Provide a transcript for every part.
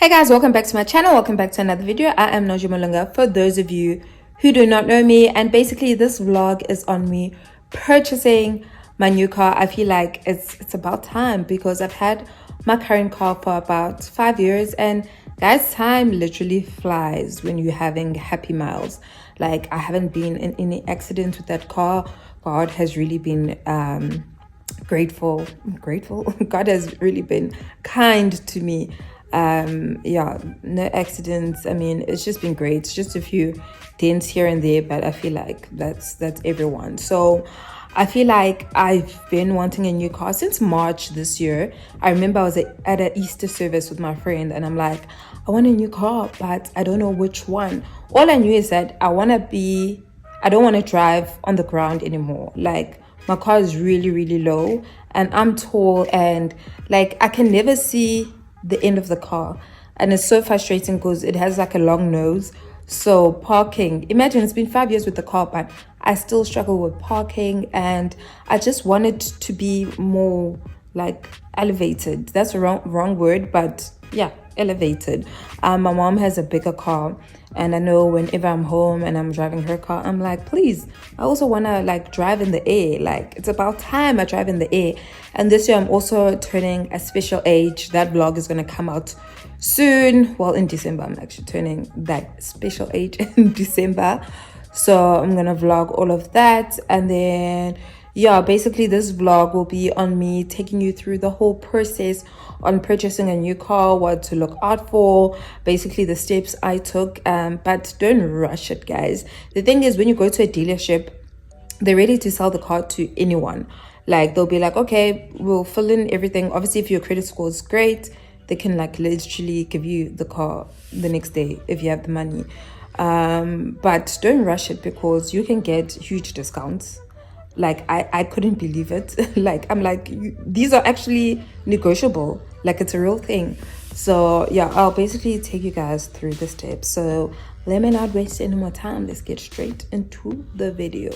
Hey guys, welcome back to my channel. Welcome back to another video. I am Noji Malunga for those of you who do not know me, and basically this vlog is on me purchasing my new car. I feel like it's about time because I've had my current car for about 5 years, and guys, time literally flies when you're having happy miles. Like, I haven't been in any accident with that car. God has really been grateful. God has really been kind to me. Yeah, no accidents. I mean, it's just been great. It's just a few dents here and there, but I feel like that's everyone. So I feel like I've been wanting a new car since March this year. I remember I was at an Easter service with my friend, and I'm like, I want a new car, but I don't know which one. All I knew is that I don't want to drive on the ground anymore. Like, my car is really low, and I'm tall, and like I can never see the end of the car, and it's so frustrating because it has like a long nose. So parking, imagine, it's been 5 years with the car, but I still struggle with parking, and I just want it to be more like elevated. That's a wrong word, but yeah, elevated. My mom has a bigger car, and I know whenever I'm home and I'm driving her car, I'm like, please, I also want to like drive in the air. Like, it's about time I drive in the air. And this year I'm also turning a special age. That vlog is going to come out soon. Well, in December. I'm actually turning that special age in December, so I'm gonna vlog all of that. And then yeah, basically this vlog will be on me taking you through the whole process on purchasing a new car, what to look out for, basically the steps I took. But don't rush it, guys. The thing is, when you go to a dealership, they're ready to sell the car to anyone. Like, they'll be like, okay, we'll fill in everything. Obviously, if your credit score is great, they can like literally give you the car the next day if you have the money. But don't rush it, because you can get huge discounts. Like, I couldn't believe it. Like, I'm like, these are actually negotiable. Like, it's a real thing. So yeah, I'll basically take you guys through the steps. So let me not waste any more time. Let's get straight into the video.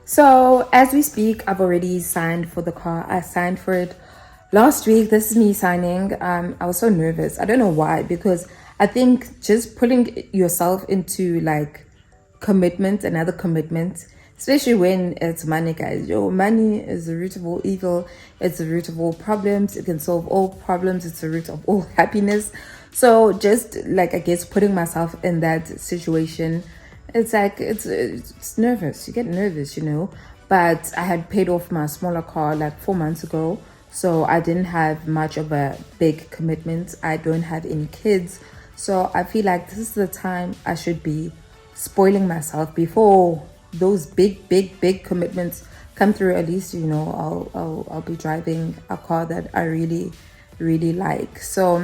So as we speak, I've already signed for the car. I signed for it last week. This is me signing. I was so nervous. I don't know why, because I think just putting yourself into like commitment, another commitment, especially when it's money, guys. Yo, money is the root of all evil. It's the root of all problems. It can solve all problems. It's the root of all happiness. So just like, I guess, putting myself in that situation, it's like, it's nervous. You get nervous, you know. But I had paid off my smaller car like 4 months ago, so I didn't have much of a big commitment. I don't have any kids, so I feel like this is the time I should be spoiling myself before those big commitments come through. At least, you know, I'll be driving a car that I really like. So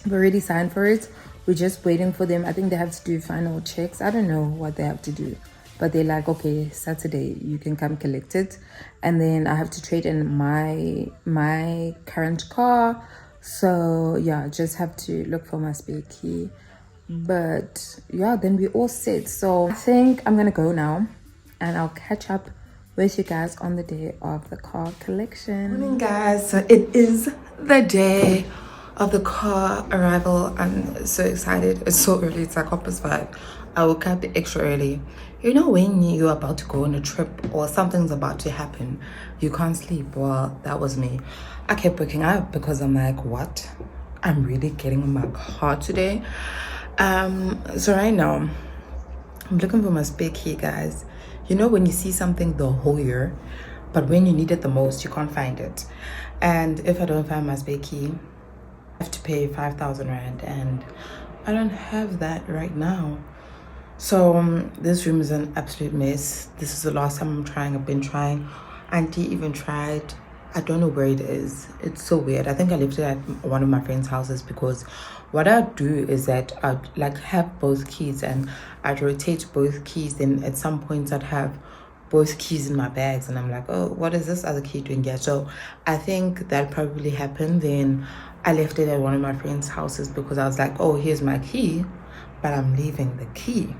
I've already signed for it. We're just waiting for them. I think they have to do final checks. I don't know what they have to do, but they're like, okay, Saturday you can come collect it. And then I have to trade in my current car. So yeah, I just have to look for my spare key. But yeah, then we're all set. So I think I'm gonna go now, and I'll catch up with you guys on the day of the car collection. Morning, guys. So it is the day of the car arrival. I'm so excited. It's so early. It's like 5:30. I woke up extra early. You know, when you're about to go on a trip or something's about to happen, you can't sleep. Well, that was me. I kept waking up because I'm like, what? I'm really getting in my car today. So right now, I'm looking for my spare key, guys. You know, when you see something the whole year, but when you need it the most, you can't find it. And if I don't find my spare key, I have to pay 5,000 rand, and I don't have that right now. So this room is an absolute mess. This is the last time I'm trying. I've been trying. Auntie even tried. I don't know where it is. It's so weird. I think I left it at one of my friend's houses, because what I'd do is that I'd like have both keys, and I'd rotate both keys. Then at some points I'd have both keys in my bags, and I'm like, oh, what is this other key doing here? So I think that probably happened. Then I left it at one of my friends' houses because I was like, oh, here's my key, but I'm leaving the key.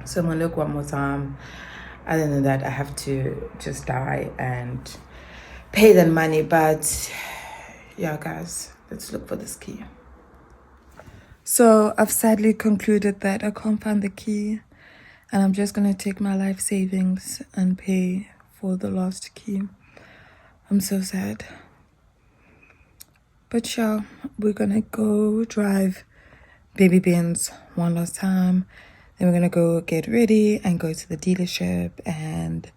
So I'm gonna look one more time. Other than that, I have to just die and pay that money. But yeah, guys, let's look for this key. So I've sadly concluded that I can't find the key, and I'm just gonna take my life savings and pay for the lost key. I'm so sad. But yeah, we're gonna go drive Baby Benz one last time. Then we're gonna go get ready and go to the dealership, and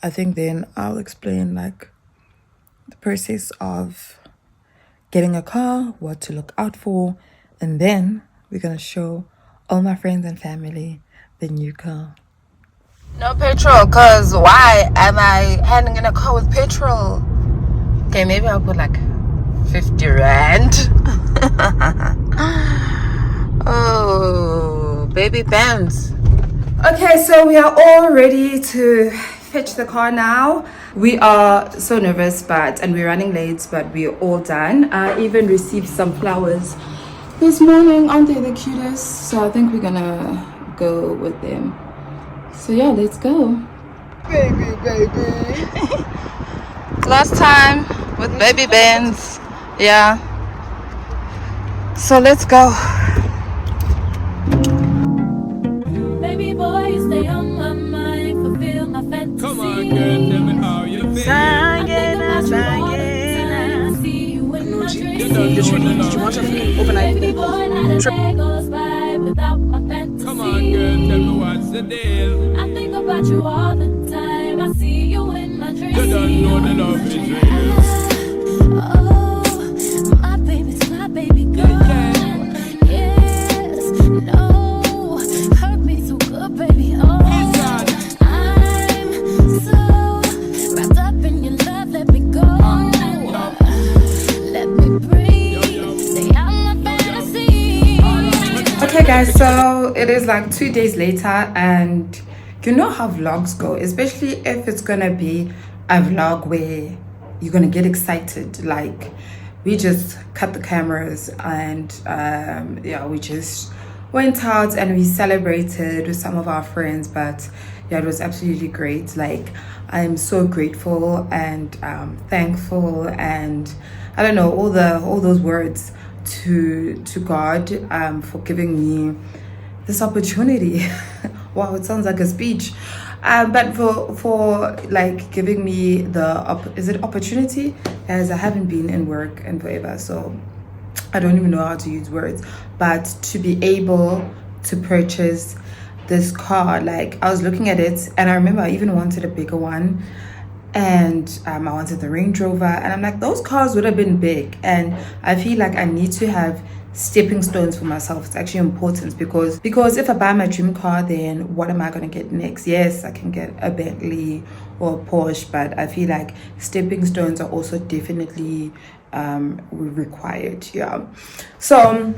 I think then I'll explain like the process of getting a car, what to look out for, and then we're gonna show all my friends and family the new car. No petrol, cause why am I handing in a car with petrol? Okay, maybe I'll put like 50 rand. Oh, Baby Benz. Okay, so we are all ready to fetch the car now. We are so nervous, and we're running late, but we're all done. I even received some flowers this morning. Aren't they the cutest? So I think we're gonna go with them. So yeah, let's go. Baby. Last time with Baby Benz. Yeah. So let's go. Baby boy, you stay on my mind, fulfill my fantasy. Come on, girl, tell me how you feel. Sangena. I see you in my dreams. Did you want an overnight trip? Goes by without my fantasy. Come on, girl, tell me what's the deal. I think about you all the time. I see you in my dreams. You don't know the love is real. Oh, my baby's my baby girl. Yes, no, hurt me so good, baby. Oh, I'm so wrapped up in your love. Let me go. Let me breathe. Say I'm my fantasy. Okay, guys, so it is like 2 days later, and you know how vlogs go, especially if it's gonna be a vlog where you're gonna get excited. Like, we just cut the cameras and yeah, we just went out and we celebrated with some of our friends. But yeah, it was absolutely great. Like, I'm so grateful and thankful, and I don't know, all those words to God for giving me this opportunity. Wow, it sounds like a speech. But for like giving me the is it opportunity, as I haven't been in work in forever, so I don't even know how to use words. But to be able to purchase this car, like, I was looking at it and I remember I even wanted a bigger one, and I wanted the Range Rover, and I'm like, those cars would have been big, and I feel like I need to have stepping stones for myself. It's actually important, because if I buy my dream car, then what am I going to get next? Yes, I can get a Bentley or a Porsche, but I feel like stepping stones are also definitely required. Yeah. So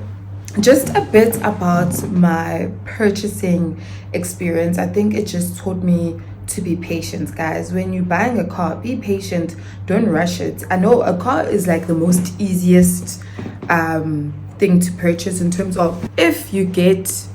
just a bit about my purchasing experience. I think it just taught me to be patient, guys. When you're buying a car, be patient, don't rush it. I know a car is like the most easiest thing to purchase, in terms of if your credit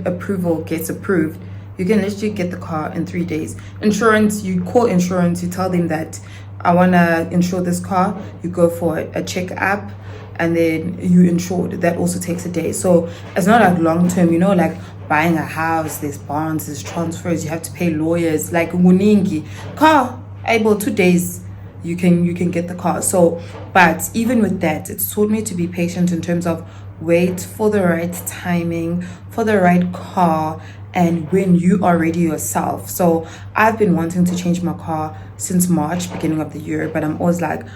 approval gets approved, you can literally get the car in 3 days. Insurance, you call insurance, you tell them that I want to insure this car, you go for a check app, and then you insured. That also takes a day. So it's not like long term, you know, like buying a house, there's bonds, there's transfers, you have to pay lawyers, like muningi. Car, able 2 days, you can get the car. So, but even with that, it's taught me to be patient, in terms of wait for the right timing, for the right car, and when you are ready yourself. So I've been wanting to change my car since March, beginning of the year, but I'm always like,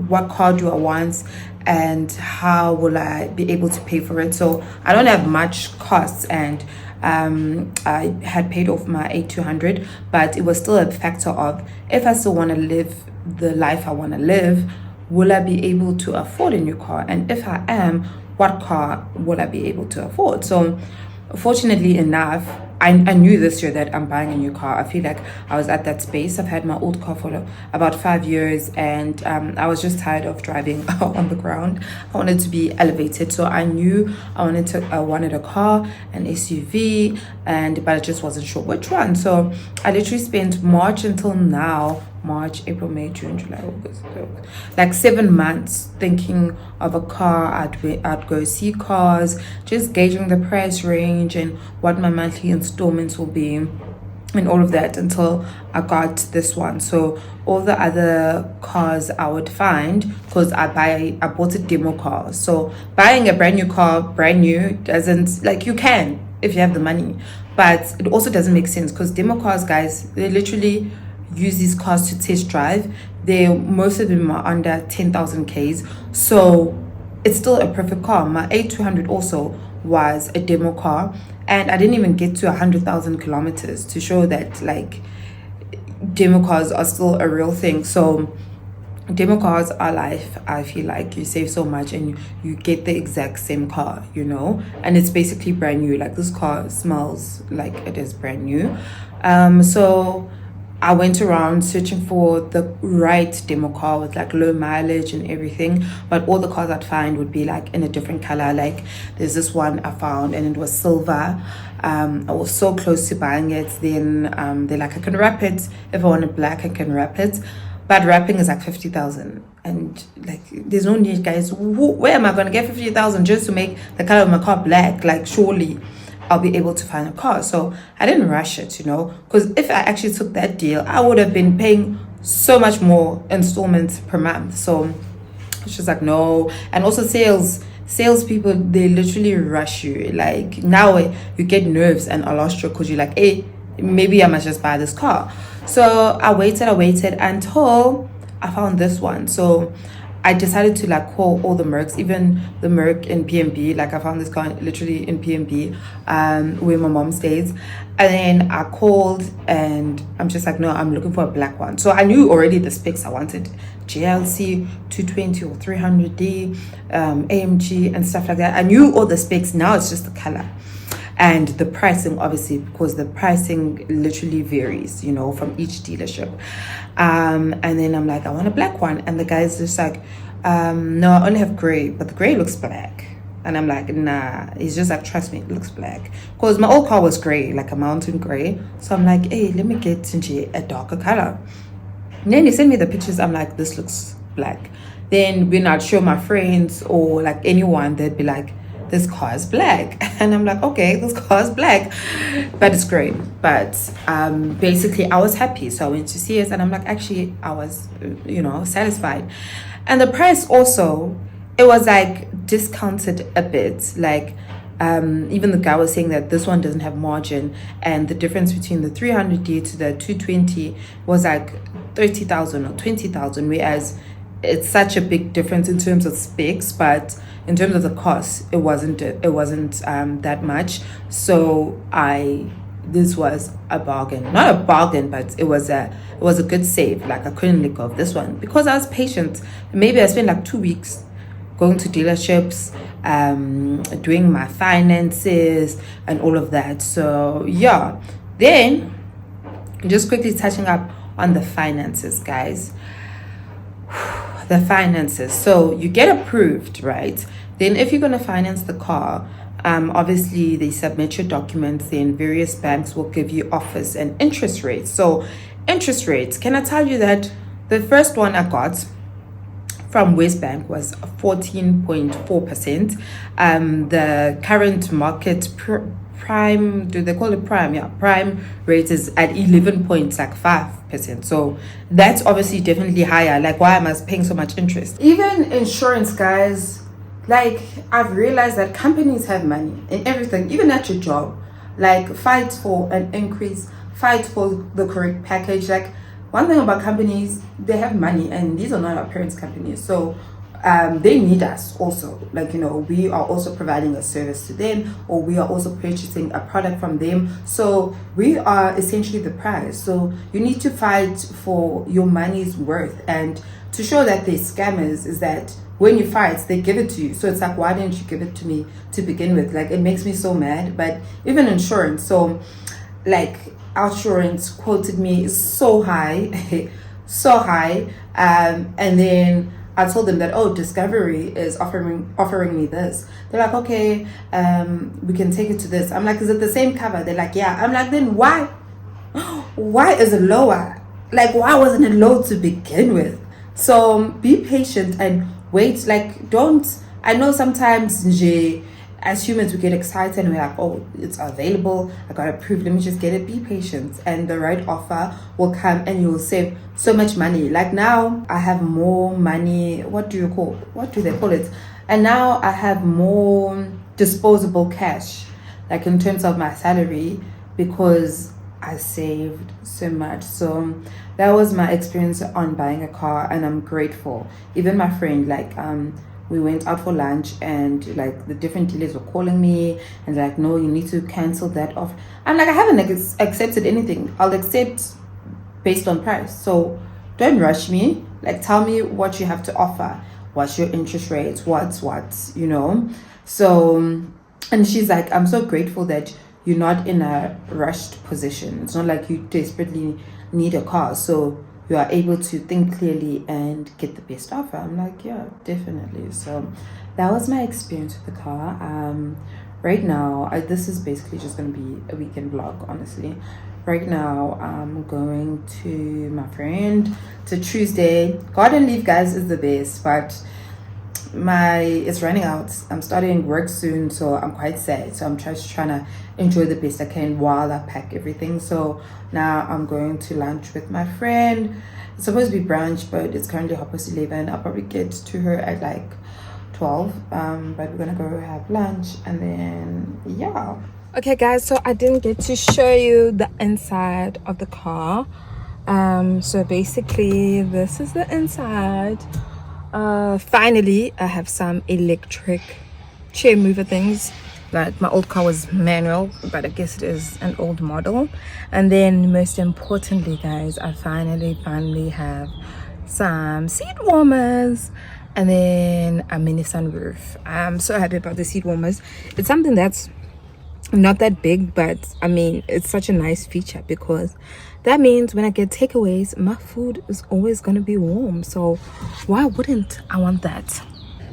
what car do I want, and how will I be able to pay for it? So I don't have much costs, and I had paid off my 8200, but it was still a factor of, if I still want to live the life I want to live, will I be able to afford a new car? And if I am, what car will I be able to afford? So fortunately enough, I knew this year that I'm buying a new car. I feel like I was at that space. I've had my old car for about 5 years, and I was just tired of driving on the ground. I wanted to be elevated, so I knew I wanted a car, an SUV, but I just wasn't sure which one. So I literally spent March until now, March, April, May, June, July, August, like 7 months thinking of a car. I'd go see cars, just gauging the price range and what my monthly installments will be and all of that, until I got this one. So all the other cars I would find, because I bought a demo car. So buying a brand new car, brand new, doesn't, like, you can if you have the money, but it also doesn't make sense, because demo cars, guys, they literally use these cars to test drive. Most of them are under 10,000 Ks, so it's still a perfect car. My A200 also was a demo car, and I didn't even get to 100,000 kilometers to show that, like, demo cars are still a real thing. So demo cars are life. I feel like you save so much and you get the exact same car, and it's basically brand new. Like, this car smells like it is brand new. So I went around searching for the right demo car with, like, low mileage and everything, but all the cars I'd find would be, like, in a different color. Like, there's this one I found and it was silver. I was so close to buying it. Then they're like, I can wrap it. If I wanted black, I can wrap it, but wrapping is like 50,000, and, like, there's no need, guys. Where am I gonna get 50,000 just to make the color of my car black? Like, surely I'll be able to find a car. So I didn't rush it, because if I actually took that deal, I would have been paying so much more installments per month. So it's just like, no. And also salespeople, they literally rush you. Like, now you get nerves and alarm because you're like, hey, maybe I must just buy this car. So I waited until I found this one. So I decided to, like, call all the Mercs, even the Merc in PMB. Like, I found this car literally in PMB, where my mom stays. And then I called and I'm just like, no, I'm looking for a black one. So I knew already the specs I wanted: GLC 220 or 300D, AMG and stuff like that. I knew all the specs. Now it's just the color and the pricing, obviously, because the pricing literally varies, from each dealership. And then I'm like, I want a black one. And the guy's just like, no, I only have gray, but the gray looks black. And I'm like, nah. He's just like, trust me, it looks black. Because my old car was gray, like a mountain gray. So I'm like, hey, let me get a darker color. And then he sent me the pictures. I'm like, this looks black. Then when I'd show my friends or, like, anyone, they'd be like, this car is black. And I'm like, okay, this car is black, but it's gray. But basically I was happy. So I went to see it and I'm like, actually, I was, satisfied. And the price also, it was, like, discounted a bit. Like, even the guy was saying that this one doesn't have margin, and the difference between the 300D to the 220 was like 30,000 or 20,000, whereas it's such a big difference in terms of specs, but in terms of the cost, it wasn't that much. So this was a bargain. Not a bargain, but it was a good save. Like, I couldn't let go of this one because I was patient. Maybe I spent like 2 weeks going to dealerships, doing my finances and all of that. So yeah, then just quickly touching up on the finances, guys. The finances. So you get approved, right? Then if you're going to finance the car, obviously they submit your documents, then various banks will give you offers and interest rates. So interest rates, can I tell you that the first one I got from Westbank was 14.4%. The current market prime, do they call it prime? Yeah, prime rate is at 11.5%. So that's obviously definitely higher. Like, why am I paying so much interest? Even insurance, guys, like, I've realized that companies have money in everything, even at your job. Like, fight for an increase, fight for the correct package. Like, one thing about companies, they have money, and these are not our parents' companies. So they need us also. Like, we are also providing a service to them, or we are also purchasing a product from them. So we are essentially the prize. So you need to fight for your money's worth. And to show that they're scammers is that when you fight, they give it to you. So it's like, why didn't you give it to me to begin with? Like, it makes me so mad. But even insurance. So like Outsurance quoted me so high, so high. And then I told them that, oh, Discovery is offering me this. They're like, okay, we can take it to this. I'm like, is it the same cover? They're like, yeah. I'm like, then why is it lower? Like, why wasn't it low to begin with? So be patient and wait. Like, don't, I know sometimes as humans we get excited and we're like, oh, it's available, I got approved, let me just get it. Be patient and the right offer will come and you will save so much money. Like now I have more money, what do they call it, and now I have more disposable cash, like in terms of my salary, because I saved so much. So that was my experience on buying a car, and I'm grateful. Even my friend, like we went out for lunch and like the different dealers were calling me and like, no, you need to cancel that off. I'm like, I haven't accepted anything. I'll accept based on price. So don't rush me. Like, tell me what you have to offer. What's your interest rate? What's you know? So, and she's like, I'm so grateful that you're not in a rushed position. It's not like you desperately need a car. So you are able to think clearly and get the best offer. I'm like, yeah, definitely. So that was my experience with the car. Right now, this is basically just going to be a weekend vlog, honestly. Right now, I'm going to my friend. It's a Tuesday. Garden leave, guys, is the best, but it's running out. I'm starting work soon, so I'm quite sad. So I'm just trying to enjoy the best I can while I pack everything. So now I'm going to lunch with my friend. It's supposed to be brunch, but it's currently 11:30. I'll probably get to her at like 12. But we're gonna go have lunch and then yeah. Okay guys, so I didn't get to show you the inside of the car. So basically this is the inside. Finally I have some electric chair mover things. But my old car was manual, but I guess it is an old model. And then most importantly, guys, I finally have some seat warmers and then a mini sunroof. I'm so happy about the seat warmers. It's something that's not that big, but I mean, it's such a nice feature because that means when I get takeaways, my food is always going to be warm. So why wouldn't I want that?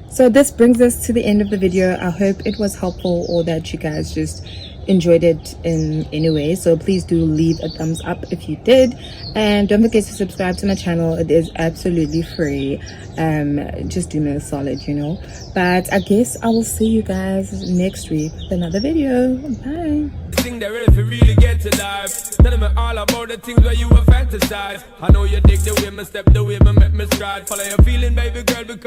So this brings us to the end of the video. I hope it was helpful or that you guys just enjoyed it in any way. So please do leave a thumbs up if you did, and don't forget to subscribe to my channel. It is absolutely free. Just do me a solid, you know. But I guess I will see you guys next week with another video. Bye. They're ready if you really get to life. Tell me all about the things where you were fantasize. I know you dig the way my step, the way my make me stride. Follow your feeling, baby girl, because